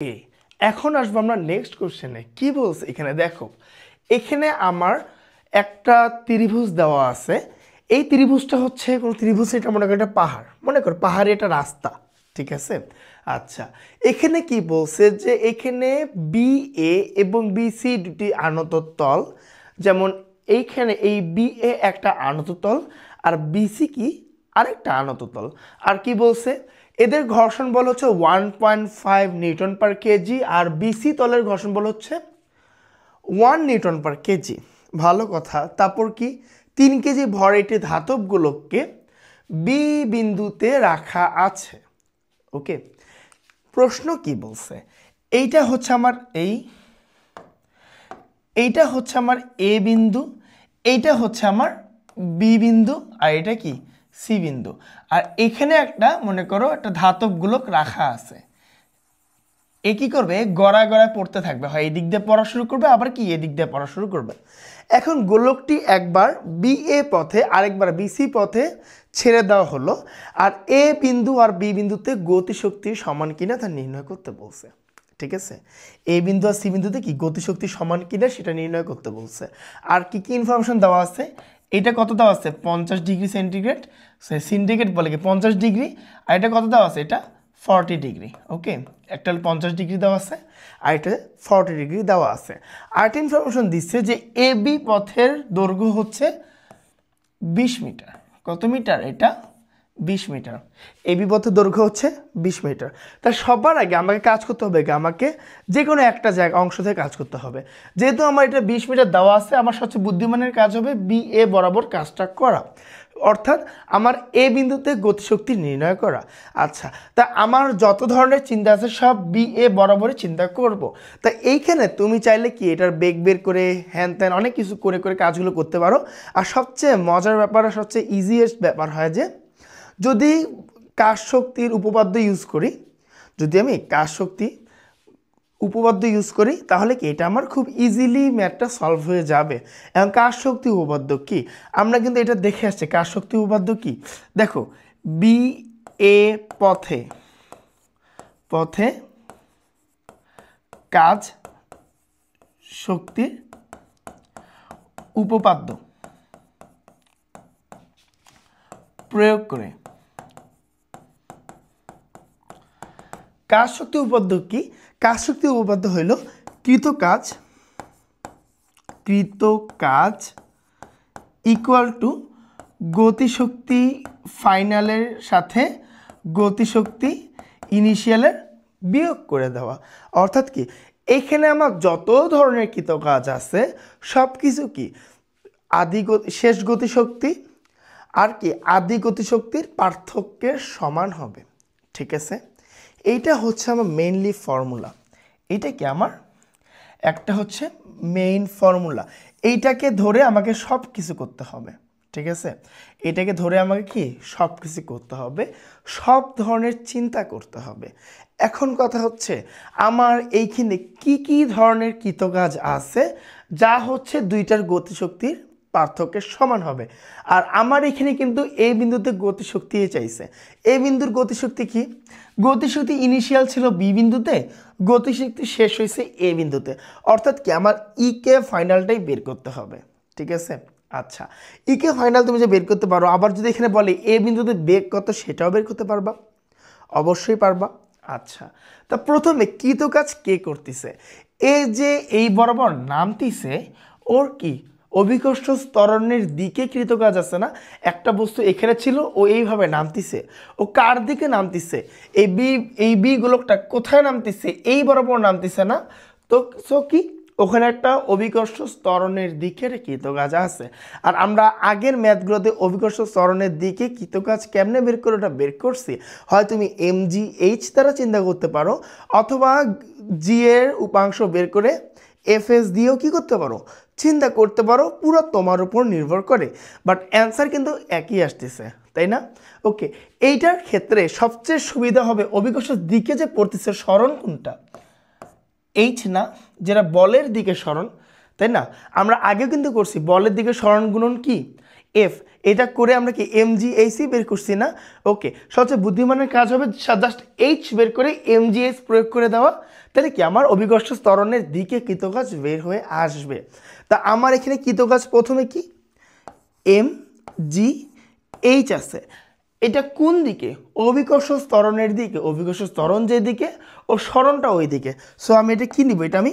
এ এখন আসবো আমরা নেক্সট কোশ্চেনে। কি বলছে এখানে দেখো, এখানে আমার একটা ত্রিভুজ দেওয়া আছে। এই ত্রিভুজটা হচ্ছে কোন ত্রিভুজ, এটা মনে করো একটা পাহাড়, মনে করো পাহাড়ে একটা রাস্তা, ঠিক আছে। আচ্ছা, এখানে কি বলছে যে এখানে বি এ এবং বি সি দুটি আনত তল, যেমন এইখানে এই বি এ একটা আনত তল আর বিসি কি আরেকটা আনত তল। আর কি বলছে, এদের ঘর্ষণ বল হচ্ছে 1.5 নিউটন পার কেজি, আর বিসি তলের ঘর্ষণ বল হচ্ছে 1 নিউটন পার কেজি। ভালো কথা। তারপর কি 3 কেজি ভর একটি ধাতব গোলককে বি বিন্দুতে রাখা আছে। ওকে, প্রশ্ন কি বলছে, এইটা হচ্ছে আমার এইটা হচ্ছে আমার এ বিন্দু, এইটা হচ্ছে আমার বি বিন্দু, আর এটা কি সি বিন্দু। আর এখানে একটা মনে করো একটা ধাতব গোলক রাখা আছে। এ কি করবে, গড়ায় গড়ায় পড়তে থাকবে, হয় এই দিক দিয়ে পড়া শুরু করবে, আবার কি এদিক দিয়ে পড়া শুরু করবে। এখন গোলকটি একবার বি এ পথে আরেকবার বিসি পথে ছেড়ে দেওয়া হলো, আর এ বিন্দু আর বি বিন্দুতে গতিশক্তি সমান কিনা তা নির্ণয় করতে বলছে। ঠিক আছে, এ বিন্দু আর সি বিন্দুতে কি গতিশক্তি সমান কিনা সেটা নির্ণয় করতে বলছে। আর কি কি ইনফরমেশন দেওয়া আছে, এটা কত দেওয়া আছে 50 ডিগ্রি সেন্টিগ্রেড, সিন্ডিকেট বলে কি 50 ডিগ্রি, আর এটা কত দেওয়া আছে, এটা 40 ডিগ্রি। ওকে, একটা 50 ডিগ্রি দেওয়া আছে আর এটা 40 ডিগ্রি দেওয়া আছে। আরেকটা ইনফরমেশন দিচ্ছে যে এ বি পথের দৈর্ঘ্য হচ্ছে 20 মিটার। কত মিটার, এটা 20 মিটার। এবি পথের দৈর্ঘ্য হচ্ছে 20 মিটার। তা সবার আগে আমাকে কাজ করতে হবে, আমাকে যে কোনো একটা জায়গা অংশ থেকে কাজ করতে হবে। যেহেতু আমার এটা 20 মিটার দেওয়া আছে, আমার সবচেয়ে বুদ্ধিমানের কাজ হবে বি এ বরাবর কাজটা করা, অর্থাৎ আমার এ বিন্দুতে গতিশক্তি নির্ণয় করা। আচ্ছা, তা আমার যত ধরনের চিন্তা আছে সব বি এ বরাবরই চিন্তা করব। তা এইখানে তুমি চাইলে কি এটার বেগ বের করে হ্যান ত্যান অনেক কিছু করে করে কাজগুলো করতে পারো। আর সবচেয়ে মজার ব্যাপার, সবচেয়ে ইজিয়েস্ট ব্যাপার হয় যে যদি কাজ শক্তির উপপাদ্য ইউজ করি, যদি আমি কাজ শক্তি উপপাদ্য ইউজ করি তাহলে কি এটা আমার খুব ইজিলি ম্যাথটা সলভ হয়ে যাবে। এবং কাজ শক্তি উপপাদ্য কি, আমরা কিন্তু এটা দেখে আসছি। কাজ শক্তি উপপাদ্য কি, দেখো বি এ পথে পথে কাজ শক্তির উপপাদ্য প্রয়োগ করে কাজ শক্তি উপপাদ্য কি, কাজ শক্তি উপপাদ্য হইল কৃত কাজ ইকুয়াল টু গতিশক্তি ফাইনালের সাথে গতিশক্তি ইনিশিয়ালের বিয়োগ করে দেওয়া। অর্থাৎ কি এখানে আমার যত ধরনের কৃত কাজ আছে সব কিছু কি শেষ গতিশক্তি আর কি আদি গতিশক্তির পার্থক্যের সমান হবে। ঠিক আছে, এইটা হচ্ছে আমার মেইনলি ফর্মুলা। এইটা কি আমার একটা হচ্ছে মেইন ফর্মুলা, এইটাকে ধরে আমাকে সব কিছু করতে হবে। ঠিক আছে, এটাকে ধরে আমাকে কি সব কিছু করতে হবে, সব ধরনের চিন্তা করতে হবে। এখন কথা হচ্ছে আমার এইখানে কি কি ধরনের কৃতকাজ আছে যা হচ্ছে দুইটার গতিশক্তির পার্থক্যের সমান হবে। আর আমার এখানে কিন্তু এই বিন্দুতে গতিশক্তি চাইছে। এই বিন্দুর গতিশক্তি কি, গতিশক্তি ইনিশিয়াল ছিল বি বিন্দুতে, গতিশক্তি শেষ হয়েছে এ বিন্দুতে। অর্থাৎ কি আমার ইকে ফাইনালটাই বের করতে হবে। ঠিক আছে, আচ্ছা ইকে ফাইনাল তুমি যে বের করতে পারো, আবার যদি এখানে বলে এ বিন্দুতে বেগ কত সেটাও বের করতে পারবা, অবশ্যই পারবা। আচ্ছা, তা প্রথমে কৃত কাজ কে করতেছে, এ যে এই বরাবর নামতিছে ওর কি অভিকর্ষ ত্বরণের দিকে কৃতকাজ আছে না, একটা বস্তু এখানে ছিল ও এইভাবে নামতিছে, ও কার দিকে নামতিছে, এই বি গোলকটা কোথায় নামতিছে, এই বরাবর নামতিছে না, তো সো কি ওখানে একটা অভিকর্ষ ত্বরণের দিকের কৃতকাজ আছে। আর আমরা আগের ম্যাথগুলোতে অভিকর্ষ ত্বরণের দিকে কৃতকাজ কেমনে বের করে ওটা বের করছি, হয় তুমি MGH দ্বারা চিন্তা করতে পারো, অথবা জি এর উপাংশ বের করে FS দিয়েও কি করতে পারো, চিন্তা করতে পারো, পুরো তোমার উপর নির্ভর করে, বাট অ্যান্সার কিন্তু একই আসতেছে, তাই না? ওকে, এইটার ক্ষেত্রে সবচেয়ে সুবিধা হবে অভিকর্ষ দিকে যে পড়তেছে সরণ কোনটা, এইচ না, যেটা বলের দিকে সরণ, তাই না? আমরা আগে কিন্তু করছি বলের দিকে সরণ গুণন কি এফ, এটা করে আমরা কি MgHc বের করছি না? ওকে, সবচেয়ে বুদ্ধিমানের কাজ হবে জাস্ট H বের করে MgH প্রয়োগ করে দেওয়া, তাহলে কি আমার অভিকর্ষ ত্বরণের দিকে কৃতকাজ বের হয়ে আসবে। তা আমার এখানে কৃতকাজ প্রথমে কি MgH আছে, এটা কোন দিকে? অভিকর্ষ ত্বরণের দিকে। অভিকর্ষ ত্বরণ যেদিকে ও সরণটা ওই দিকে, সো আমি এটা কি নিব? এটা আমি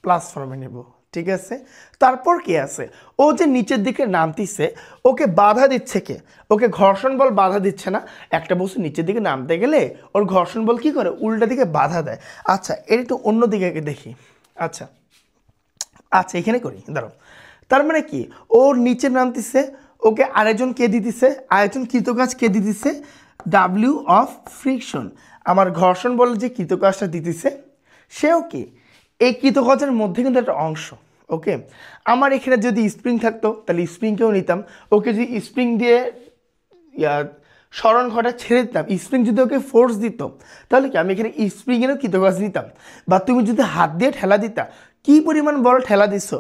প্লাস ফর্মে নেব, ঠিক আছে। তারপর কি আছে? ও যে নিচের দিকে নামতিছে, ওকে বাধা দিচ্ছে কে? ওকে ঘর্ষণ বল বাধা দিচ্ছে না? একটা বস্তু নিচের দিকে নামতে গেলে ওর ঘর্ষণ বল কি করে? উল্টা দিকে বাধা দেয়। আচ্ছা, এটা একটু অন্য দিকে দেখি। আচ্ছা আচ্ছা এখানে করি, দাঁড়াও। তার মানে কি, ওর নিচে নামতিছে, ওকে আরেকজন কে দিতেছে? আরেকজন কৃতকাজ কে দিতেছে? W of friction. আমার ঘর্ষণ বলে যে কৃতকাজটা দিতেছে সেও কি এই কৃতকাজের মধ্যে কিন্তু একটা অংশ। ওকে, আমার এখানে যদি স্প্রিং থাকতো তাহলে স্প্রিংকেও নিতাম। ওকে যদি স্প্রিং দিয়ে সরণ ঘটা ছেড়ে দিতাম, স্প্রিং যদি ওকে ফোর্স দিত, তাহলে কি আমি এখানে স্প্রিংয়েরও কৃতকাজ নিতাম। বা তুমি যদি হাত দিয়ে ঠেলা দিতা, কি পরিমাণ বল ঠেলা দিচ্ছ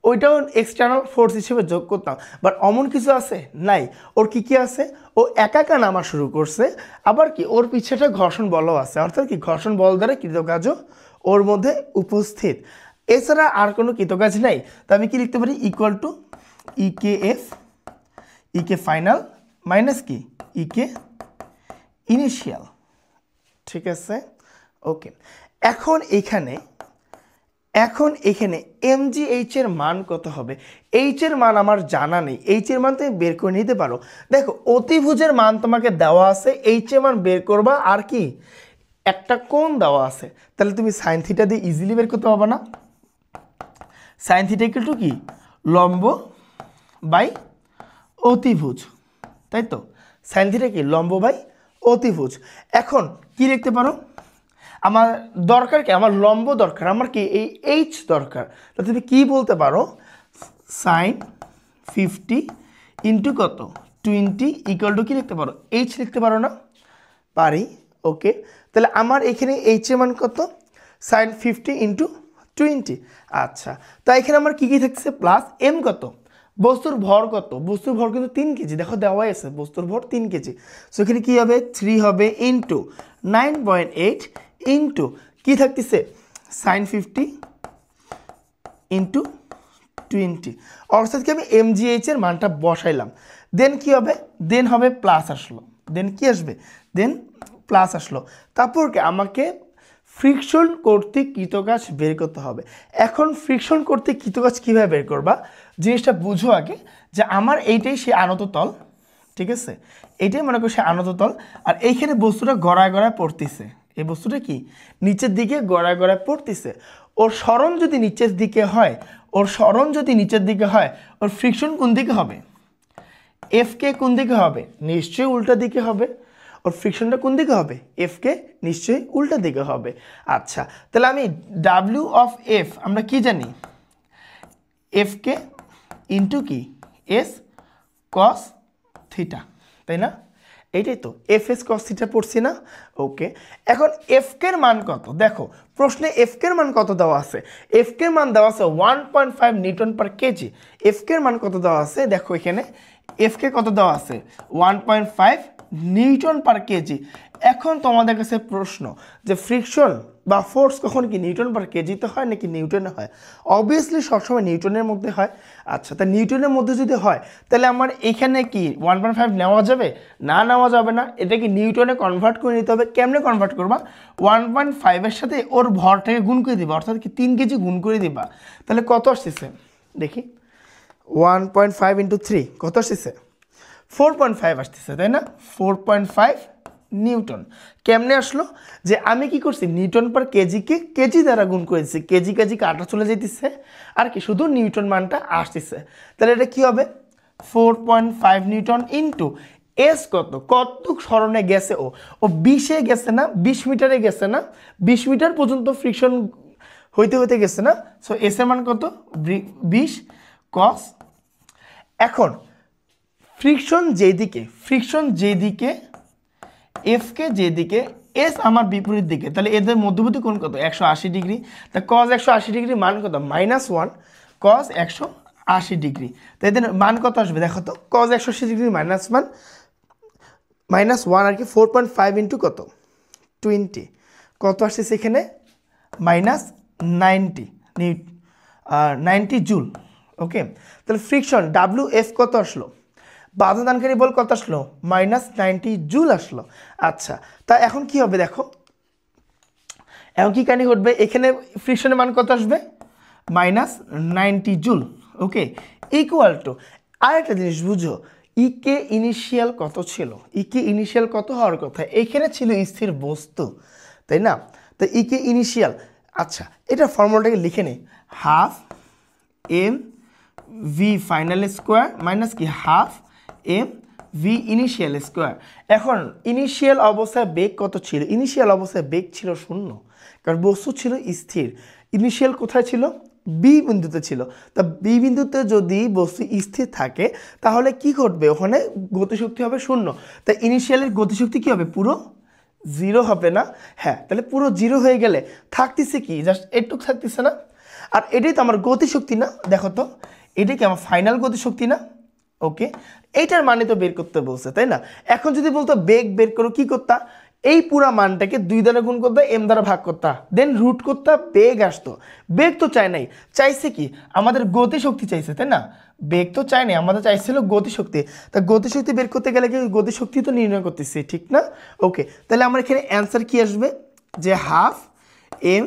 ওইটাও এক্সটার্নাল ফোর্স হিসেবে যোগ করতাম। বাট অমন কিছু আছে নাই, ওর কি কি আছে? ও একা একা নামা শুরু করছে, আবার কি ওর পিছেটা ঘর্ষণ বলও আছে, অর্থাৎ কি ঘর্ষণ বল দ্বারা কৃতকাজও ওর মধ্যে উপস্থিত। এছাড়া আর কোনো কৃতকাজ নাই। তা আমি কি লিখতে পারি? Equal to EKF, EK final minus কি EK ইনিশিয়াল, ঠিক আছে। ওকে, এখন এখানে MgH এর মান কত হবে? H এর মান আমার জানা নেই, H এর মান তুমি বের করে নিতে পারো। দেখো অতিভুজের মান তোমাকে দেওয়া আছে, H এর মান বের করবা, আর কি একটা কোণ দেওয়া আছে, তাহলে তুমি সাইন থিটা দিয়ে ইজিলি বের করতে পারবে না? সাইন থিটা ইকুয়াল টু কি? লম্ব বাই অতিভুজ, তাই তো? সাইন থিটা কি? লম্ব বাই অতিভুজ। এখন কি লিখতে পারো? আমার দরকার কি? আমার লম্ব দরকার, আমার কি এই H দরকার। তো তুমি কি বলতে পারো? সাইন 50 ইন্টু কত 20 ইকুয়াল টু কি লিখতে পারো? H লিখতে পারো না? পারি। ওকে, তাহলে আমার এখানে H এর মান কত? Sine 50 into 20। আচ্ছা, তো এখানে আমার কি কি থাকছে? প্লাস M কত? বস্তুর ভর কত? বস্তুর ভর কিন্তু 3 কেজি, দেখো দেওয়াই আছে বস্তুর ভর 3 কেজি। সো এখানে কী হবে? 3 হবে ইন্টু 9.8 ইন্টু কী থাকতেছে? সাইন 50 ইন্টু 20, অর্থাৎ কি আমি MgH এর মানটা বসাইলাম। দেন কি হবে? দেন হবে প্লাস আসলো। দেন কি আসবে? দেন প্লাস আসলো। তারপর কি আমাকে ফ্রিকশন কর্তৃক কৃতকাজ বের করতে হবে। এখন ফ্রিকশন কর্তৃক কৃতকাজ কীভাবে বের করবা জিনিসটা বুঝো আগে, যে আমার এইটাই সে আনত তল, ঠিক আছে? এইটাই মনে করো সে আনত তল, আর এইখানে বস্তুটা গড়ায় গড়ায় পড়তেছে। এই বস্তুটা কি নিচের দিকে গড়ায় গড়ায় পড়তেছে। ওর সরণ যদি নিচের দিকে হয়, ওর ফ্রিকশন কোন দিকে হবে? FK কোন দিকে হবে? নিশ্চয়ই উল্টা দিকে হবে। ওর ফ্রিকশনটা কোন দিকে হবে? FK নিশ্চয়ই উল্টা দিকে হবে। আচ্ছা, তাহলে আমি W অফ F আমরা কি জানি? FK ইন্টু কি S cos থিটা, তাই না? এইটাই তো FS cos থিটা পড়ছি না? ওকে, এখন FK এর মান কত? দেখো প্রশ্নে FK এর মান কত দেওয়া আছে? FK এর মান দেওয়া আছে 1.5 নিউটন পার কেজি। FK এর মান কত দেওয়া আছে? দেখো এখানে FK কত দেওয়া আছে? 1.5 নিউটন পার কেজি। এখন তোমাদের কাছে প্রশ্ন যে ফ্রিকশন বা ফোর্স কখন কি নিউটন পার কেজিতে হয় নাকি নিউটনে হয়? অবভিয়াসলি সবসময় নিউটনের মধ্যে হয়। আচ্ছা, তা নিউটনের মধ্যে যদি হয় তাহলে আমার এখানে কি 1.5 নেওয়া যাবে? না, নেওয়া যাবে না। এটা কি নিউটনে কনভার্ট করে নিতে হবে। কেমনে কনভার্ট করবা? 1.5 সাথে ওর ভরটাকে গুণ করে দিবা, অর্থাৎ কি 3 কেজি গুণ করে দিবা। তাহলে কত আসতেছে দেখি? 1.5 ইন্টু 3 কত আসতেছে? 4.5 আসতেছে, তাই না? 4.5 নিউটন। কেমনে আসলো? যে আমি কি করছি? নিউটন পার কেজিকে কেজি দ্বারা গুণ করেছি, কেজি কেজি কাটা চলে যেতেছে, আর কি শুধু নিউটন মানটা আসতেছে। তাহলে এটা কি হবে? 4.5 নিউটন ইন্টু এস কত? কতটুক সরণে গেছে ও? 20-এ গেছে না? 20 মিটারে গেছে না? 20 মিটার পর্যন্ত ফ্রিকশন হইতে হইতে গেছে না? সো এস এর মান কত? 20 cos। এখন ফ্রিকশন যেদিকে FK যেদিকে, S আমার বিপরীত দিকে, তাহলে এদের মধ্যবর্তী কোণ কত? 180 ডিগ্রি। তা cos 180 ডিগ্রি মান কত? -1 cos 80 ডিগ্রি। তো এদের মান কত আসবে দেখো তো, cos 180 ডিগ্রি -1 আর কি 4.5 ইন্টু কত 20 কত আসছে সেখানে -90 জুল। ওকে, তাহলে ফ্রিকশন WF কত আসলো, বাধা দানকারী বল কত আসলো, -90 জুল আসলো। আচ্ছা, তা এখন কি হবে দেখো, এখন কি কাহিনী ঘটবে, এখানে ফ্রিকশনের মান কত আসবে, -90 জুল। ওকে, ইকুয়াল টু আরেকটা জিনিস বুঝো, ইকে ইনিশিয়াল কত ছিল, ইকে ইনিশিয়াল কত হওয়ার কথা, এখানে ছিল স্থির বস্তু, তাই না? তো ইকে ইনিশিয়াল, আচ্ছা এটা ফর্মুলাটাকে লিখে নেই, half M V final square minus কি half M V initial square. এখন ইনিশিয়াল অবস্থায় বেগ কত ছিল, ইনিশিয়াল অবস্থায় বেগ ছিল 0, কারণ বস্তু ছিল স্থির। ইনিশিয়াল কোথায় ছিল, বি বিন্দুতে ছিল। তা বি বিন্দুতে যদি বস্তু স্থির থাকে তাহলে কি ঘটবে, ওখানে গতিশক্তি হবে 0। তা ইনিশিয়ালের গতিশক্তি কি হবে, পুরো 0 হবে না? হ্যাঁ, তাহলে পুরো 0 হয়ে গেলে থাকতেছে কি, জাস্ট এটুক থাকতেছে না? আর এটাই তো আমার গতিশক্তি না, দেখো তো এটাই কি আমার ফাইনাল গতিশক্তি না? ওকে, এইটার মানে তো বের করতে বলছে, তাই না? এখন যদি বলতো বেগ বের করো, কি করতা, এই পুরা মানটাকে 2 দ্বারা গুণ করতে, এম দ্বারা ভাগ করতা, দেন রুট করতা, বেগ আসতো। বেগ তো চাই নাই, চাইছে কি আমাদের গতিশক্তি চাইছে, তাই না? বেগ তো চাই নাই, আমাদের চাইছিল গতিশক্তি। তা গতিশক্তি বের করতে গেলে কি গতিশক্তি তো নির্ণয় করতেছি, ঠিক না? ওকে, তাহলে আমার এখানে অ্যান্সার কি আসবে, যে half M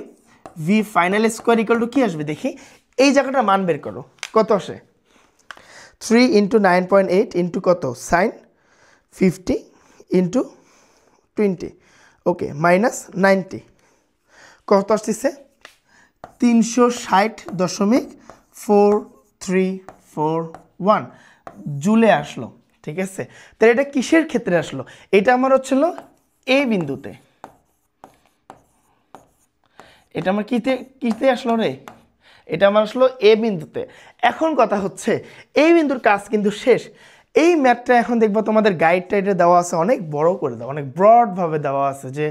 V final square equal to কি আসবে দেখি, এই জায়গাটার মান বের করো, কত আসে, 3 ইন্টু 9.8 ইন্টু কত সাইন 50 ইন্টু 20, ওকে -90 কত আসতেছে, 360.4341 জুলে আসলো। ঠিক আছে, তাহলে এটা কিসের ক্ষেত্রে আসলো, এটা আমার হচ্ছিল এ বিন্দুতে, এটা আমার কিতে আসলো রে, এটা আমার আসলো এ বিন্দুতে। এখন কথা হচ্ছে এই বিন্দুর কাজ কিন্তু শেষ। এই ম্যাপটা এখন দেখবো তোমাদের গাইড টাইডে দেওয়া আছে, অনেক বড় করে দেওয়া, অনেক ব্রডভাবে দেওয়া আছে, যে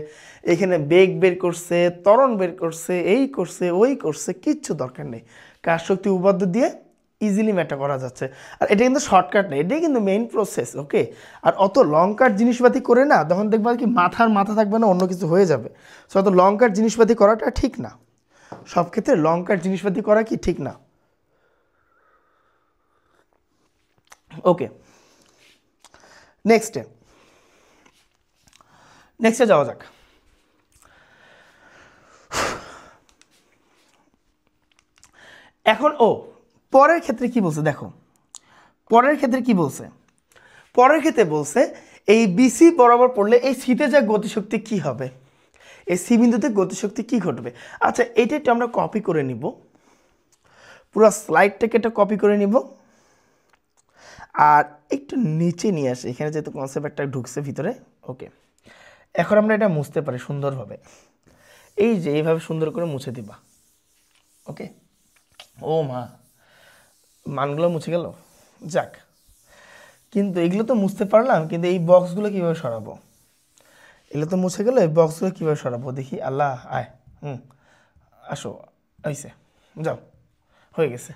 এখানে বেগ বের করছে, ত্বরণ বের করছে, এই করছে ওই করছে, কিচ্ছু দরকার নেই। কাজ শক্তি উপপাদ্য দিয়ে ইজিলি ম্যাপটা করা যাচ্ছে। আর এটা কিন্তু শর্টকাট নেই, এটাই কিন্তু মেইন প্রসেস। ওকে, আর অত লং কাট জিনিসপাতি করে না, তখন দেখবা কি মাথা থাকবে না, অন্য কিছু হয়ে যাবে। সো অত লং কাট জিনিসপাতি করাটা ঠিক না, সব ক্ষেত্রে লং কাট জিনিসপাতি করা কি ঠিক না। ওকে, নেক্সটে যাওয়া যাক। এখন পরের ক্ষেত্রে কি বলছে দেখো, পরের ক্ষেত্রে কি বলছে, পরের ক্ষেত্রে বলছে এই বিসি বরাবর পড়লে এই সিতে যা গতিশক্তি কি হবে, এই সি বিন্দুতে গতিশক্তি কি ঘটবে। আচ্ছা, এটা একটু আমরা কপি করে নিব, পুরো স্লাইডটাকে এটা কপি করে নিব, আর একটু নিচে নিয়ে আসে, এখানে যেহেতু কনসেপ্ট একটা ঢুকছে ভিতরে। ওকে, এখন আমরা এটা মুছতে পারি সুন্দরভাবে, এই যে এইভাবে সুন্দর করে মুছে দিবা। ওকে, ও মা, মানগুলো মুছে গেল, যাক। কিন্তু এগুলো তো মুছতে পারলাম, কিন্তু এই বক্সগুলো কীভাবে সরাবো, এগুলো তো মুছে গেল, এই বক্সগুলো কীভাবে সরাবো দেখি। আল্লাহ, আয়, আসো, হয়েছে, যাও, হয়ে গেছে।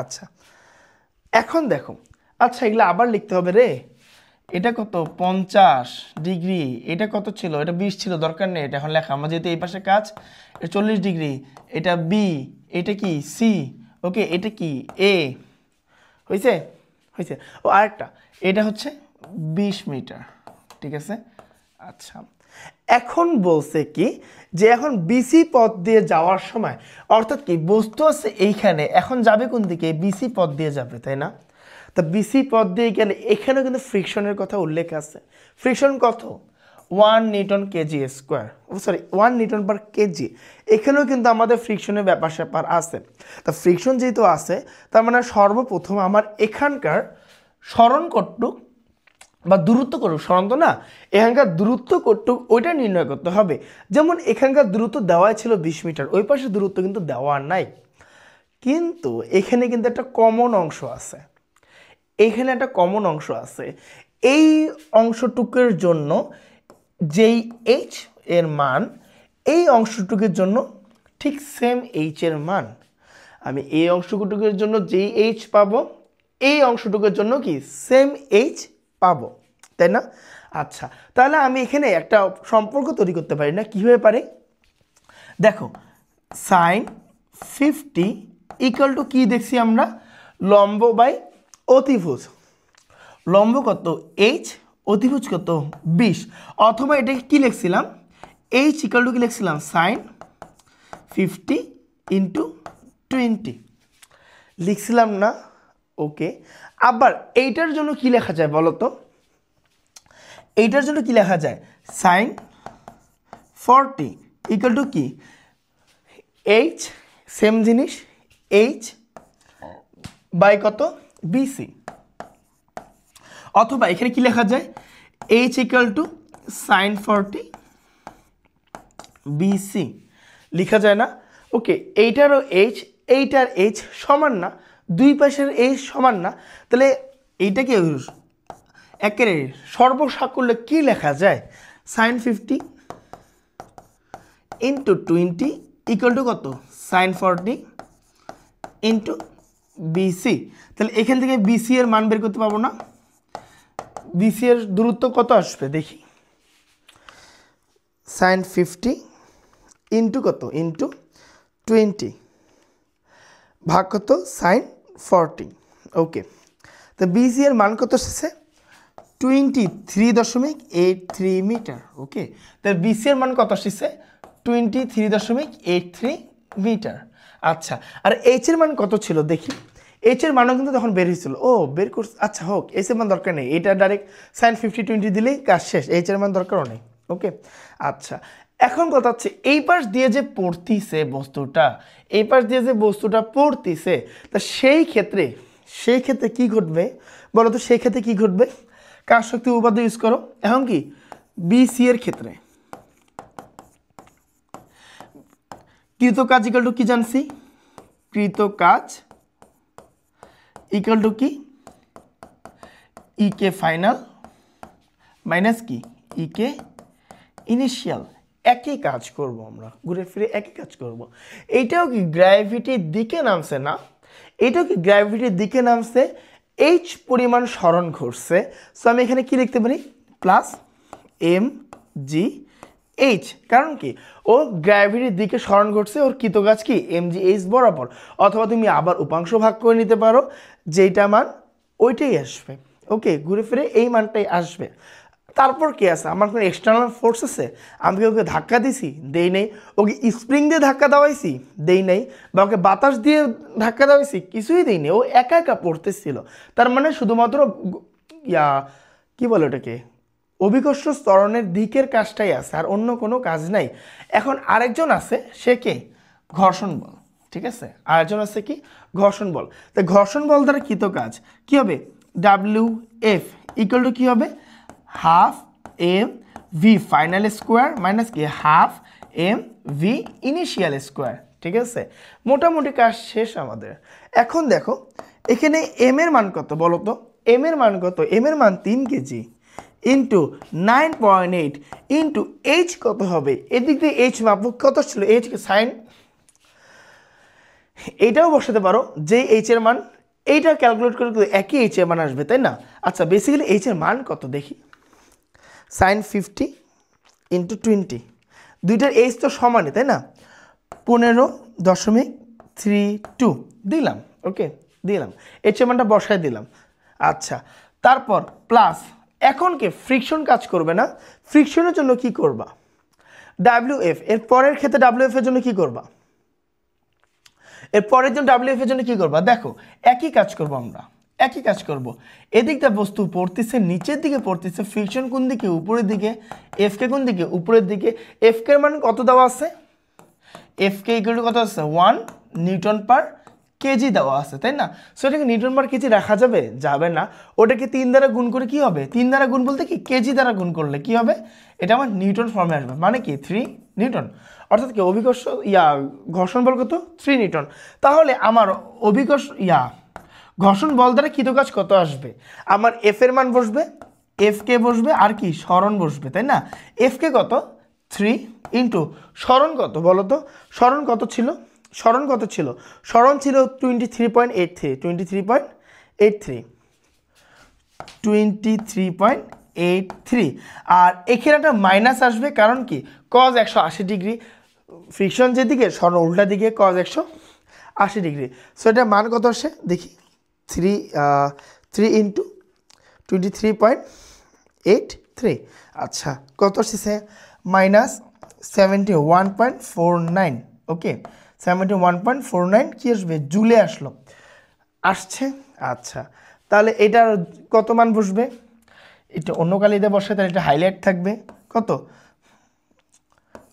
আচ্ছা, এখন দেখো, আচ্ছা এগুলো আবার লিখতে হবে রে, এটা কত 50 ডিগ্রি, এটা কত ছিল, এটা 20 ছিল, দরকার নেই এটা এখন লেখা, আমার যেহেতু এই পাশে কাজ, এটা 40 ডিগ্রি, এটা বি, এটা কি সি, ওকে, এটা কি এ, হয়েছে। ও আরেকটা, এটা হচ্ছে 20 মিটার, ঠিক আছে। আচ্ছা, এখন বলছে কি যে এখন বিসি পথ দিয়ে যাওয়ার সময়, অর্থাৎ কি বস্তু আছে এইখানে, এখন যাবে কোন দিকে, বিসি পথ দিয়ে যাবে, তাই না? তা বিসি পথ দিয়ে গেলে এখানেও কিন্তু ফ্রিকশনের কথা উল্লেখ আছে। ফ্রিকশন কত, 1 Newton KG square, sorry 1 Newton পার কেজি। এখানেও কিন্তু আমাদের ফ্রিকশনের ব্যাপার স্যাপার আছে। তা ফ্রিকশন যেহেতু আছে, তার মানে সর্বপ্রথম আমার এখানকার সরণ কটুক বা দূরত্ব কটুক, সরণ তো না, এখানকার দূরত্ব কটুক ওইটা নির্ণয় করতে হবে। যেমন এখানকার দূরত্ব দেওয়াই ছিল 20 মিটার, ওই পাশে দূরত্ব কিন্তু দেওয়া নাই, কিন্তু এখানে কিন্তু একটা কমন অংশ আছে, এইখানে একটা কমন অংশ আছে। এই অংশটুকুর জন্য যেই এইচ এর মান, এই অংশটুকুর জন্য ঠিক সেম এইচ এর মান। আমি এই অংশটুকুর জন্য যেই এইচ পাবো এই অংশটুকুর জন্য কি সেম এইচ পাবো, তাই না? আচ্ছা, তাহলে আমি এখানে একটা সম্পর্ক তৈরি করতে পারি না? কীভাবে পারি দেখো, সাইন 50 ইকুয়াল টু কী দেখছি আমরা, লম্ব বাই অতিভুজ। লম্ব কত এইচ, অতিভুজ কত 20, অথবা এটাকে কী লিখছিলাম, এইচ ইকুয়াল টু কী লিখছিলাম, সাইন 50 ইন্টু 20 লিখছিলাম না? ওকে, আবার এইটার জন্য কি লেখা যায় বলো তো, এইটার জন্য কি লেখা যায়, সাইন 40 ইকুয়াল টু কি, এইচ, সেম জিনিস, এইচ বাই কত বিসি, অথবা এখানে কি লেখা যায়, H equal to sine 40 BC লেখা যায় না? ওকে, এইটারও এইচ এইটার এইচ সমান না, দুই পাশের এইচ সমান না, তাহলে এইটাকে একেবারে সর্বসাক করলে কী লেখা যায়, সাইন 50 ইন্টু 20 ইকুয়াল টু কত, সাইন 40 ইন্টু বিসি। তাহলে এখান থেকে বিসি এর মান বের করতে পারবো না? বিসি এর দূরত্ব কত আসবে দেখি, সাইন 50 ইন্টু কত, ইন্টু 20 ভাগ কত, সাইন 40। ওকে, তো বিসি এর মান কত এসেছে, 23.83 মিটার। ওকে, তো বিসি এর মান কত এসেছে, 23.83 মিটার। আচ্ছা, আর এইচ এর মান কত ছিল দেখি, এইচ এর মানও কিন্তু তখন বের হয়েছিল, ও বের করছে, আচ্ছা হোক, এইচ এর মান দরকার নেই, এটা ডাইরেক্ট সাইন 50 20 দিলেই কাজ শেষ, এইচ এর মান দরকারও নেই। ওকে, আচ্ছা, এখন কথা হচ্ছে এই পাশ দিয়ে যে পড়তিছে বস্তুটা, এই পাশ দিয়ে যে বস্তুটা পড়তিছে, তা সেই ক্ষেত্রে কি ঘটবে বলো তো, সেই ক্ষেত্রে কি ঘটবে, কাজ শক্তি উপপাদ্য ইউজ করো। এখন কি বিসি এর ক্ষেত্রে কৃত কাজ ইকুয়াল টু কি জানছি, কৃত কাজ ইকুয়াল টু কি, ইকে ফাইনাল মাইনাস কি, ইকে ইনিশিয়াল। একই কাজ করব আমরা, ঘুরে ফিরে একই কাজ করব। এইটাও কি গ্র্যাভিটির দিকে নামছে না, এটাও কি গ্র্যাভিটির দিকে নামছে, এইচ পরিমাণ সরণ ঘটছে। সো আমি এখানে কি লিখতে পারি, প্লাস এম জি এইচ, কারণ কি ও গ্র্যাভিটির দিকে সরণ ঘটছে, ওর কৃতকাজ কি এম জি এইচ বরাবর। অথবা তুমি আবার উপাংশ ভাগ করে নিতে পারো, যেইটা মান ওইটাই আসবে। ওকে, ঘুরে ফিরে এই মানটাই আসবে। তারপর কি আছে, আমার কোনো এক্সটার্নাল ফোর্স আছে, আমি ওকে ধাক্কা দিছি, দেই নেই, ওকে স্প্রিং দিয়ে ধাক্কা দেওয়াইছি, দেই নেই, বা ওকে বাতাস দিয়ে ধাক্কা দেওয়াইছি, কিছুই দেই নেই, ও একা একা পড়তেছিল। তার মানে শুধুমাত্র কি বলে ওটাকে, অভিকর্ষ ত্বরণের দিকের কাজটাই আছে, আর অন্য কোনো কাজ নাই। এখন আরেকজন আছে, সে কে, ঘর্ষণ বল। ঠিক আছে, আরেকজন আছে কি, ঘর্ষণ বল। তো ঘর্ষণ বল দ্বারা কৃত কাজ কি হবে, ডাব্লিউ এফ ইকুয়াল টু কি হবে, half M V final square minus কি half M V initial square. ঠিক আছে, মোটামুটি কাজ শেষ আমাদের। এখন দেখো এখানে এম এর মান কত বলো তো, এম এর মান কত, এম এর মান 3 কেজি ইন্টু 9.8 ইন্টু এইচ কত হবে, এদিক দিয়ে এইচ মাপক কত ছিল, এইচ সাইন, এইটাও বসাতে পারো যে এইচ এর মান, এইটা ক্যালকুলেট করে একই এইচ এর মান আসবে, তাই না? আচ্ছা, বেসিক্যালি এইচ এর মান কত দেখি, সাইন 50 ইন্টু 20, দুইটার এইচ তো সমানই, তাই না, 15.32 দিলাম। ওকে, দিলাম, এইচ এর মানটা বসায় দিলাম। আচ্ছা, তারপর প্লাস, এখন কি ফ্রিকশন কাজ করবে না, ফ্রিকশনের জন্য কি করবা, ডাব্লিউএফ, এর পরের ক্ষেত্রে ডাব্লিউএফ এর জন্য কি করবা, এর পরের জন্য ডাব্লিউএফ এর জন্য কি করবা, দেখো একই কাজ করব আমরা, একই কাজ করব। এদিকটা বস্তু পড়তেছে, নিচের দিকে পড়তেছে, ফ্রিকশন কোন দিকে, উপরের দিকে, এফ কে কোন দিকে, উপরের দিকে। এফ কে মান কত দেওয়া আছে, এফ কে ইকুয়াল টু কত আছে, 1 নিউটন পার কেজি দেওয়া আছে, তাই না? সো এটাকে নিউটন পার কেজি রাখা যাবে, যাবে না। ওটাকে 3 দ্বারা গুণ করে কি হবে, 3 দ্বারা গুণ বলতে কি কেজি দ্বারা গুণ করলে কি হবে, এটা আমার নিউটন ফর্মে আসবে, মানে কি 3 নিউটন, অর্থাৎ কি অভিকর্ষ ঘর্ষণ বল কত, 3 নিউটন। তাহলে আমার অভিকর্ষ ঘর্ষণ বল দ্বারা কৃতকাজ কত আসবে, আমার এফ এর মান বসবে, এফ কে বসবে, আর কি সরণ বসবে, তাই না? এফ কে কত, 3 ইন্টু সরণ কত বলো তো, সরণ কত ছিল, স্মরণ কত ছিল? স্মরণ ছিল 23.83, 23.83 আর এখানে একটা মাইনাস আসবে, কারণ কি cos 180 ডিগ্রি, ফ্রিকশন যেদিকে স্মরণ উল্টা দিকে cos 180 ডিগ্রি। সো এটা মান কত আসে দেখি, 3 ইন্টু 23.83, আচ্ছা কত আসছে মাইনাস 71.49। ওকে 71.49 কি আসবে জুলে আসছে। আচ্ছা তাহলে এটার কত মান বসবে, এটা অন্য কালিতে বসে তাহলে এটা হাইলাইট থাকবে,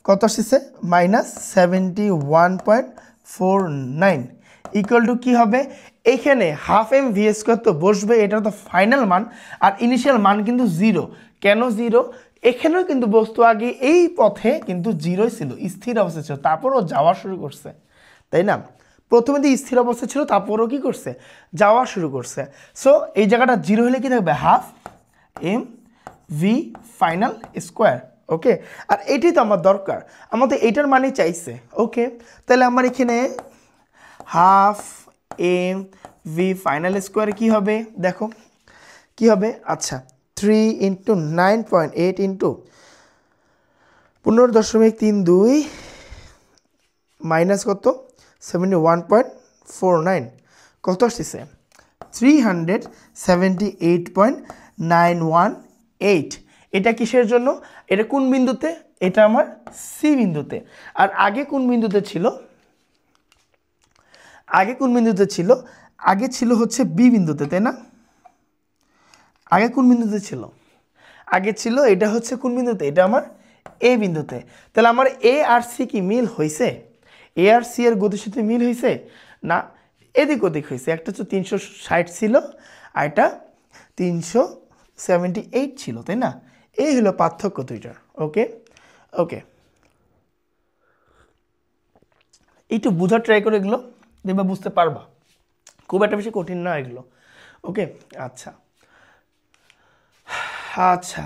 কত আসছে মাইনাস 71.49 ইকুয়াল টু কী হবে, এইখানে হাফ এম ভি স্কোয়ার তো বসবে, এটা তো ফাইনাল মান, আর ইনিশিয়াল মান কিন্তু 0। কেন 0? এখানেও কিন্তু বস্তু আগে এই পথে কিন্তু 0 ছিল, স্থির অবস্থা ছিল, তারপরও যাওয়া শুরু করছে, তাই না? প্রথমে দিয়ে স্থির অবস্থা ছিল, তারপরও কি করছে, যাওয়া শুরু করছে। সো এই জায়গাটা 0 হলে কি থাকবে, half M V final square. Okay, আর এটাই তো আমার দরকার, আমাদের এইটার মানে চাইছে। ওকে, তাহলে আমার এখানে half M V final square কী হবে, দেখো কী হবে, আচ্ছা 3 ইন্টু 9.8 ইন্টু 15.32 মাইনাস কত 71.49, কত আসছে 378.918। এটা কিসের জন্য, এটা কোন বিন্দুতে, এটা আমার সি বিন্দুতে। আর আগে কোন বিন্দুতে ছিল, আগে ছিল হচ্ছে বি বিন্দুতে, তাই না? আগে কোন বিন্দুতে ছিল, আগে ছিল এটা হচ্ছে কোন বিন্দুতে, এটা আমার এ বিন্দুতে। তাহলে আমার এ আর সি কি মিল হয়েছে, এ আর সি এর গতির সাথে মিল হয়েছে না, এদিক ওদিক হয়েছে। একটা হচ্ছে 360 ছিল আর এটা 378 ছিল, তাই না? এই হলো পার্থক্য দুইটার। ওকে ওকে, একটু বোঝার ট্রাই করে, এগুলো দেখবা বুঝতে পারবা, খুব একটা বেশি কঠিন না এগুলো। ওকে আচ্ছা আচ্ছা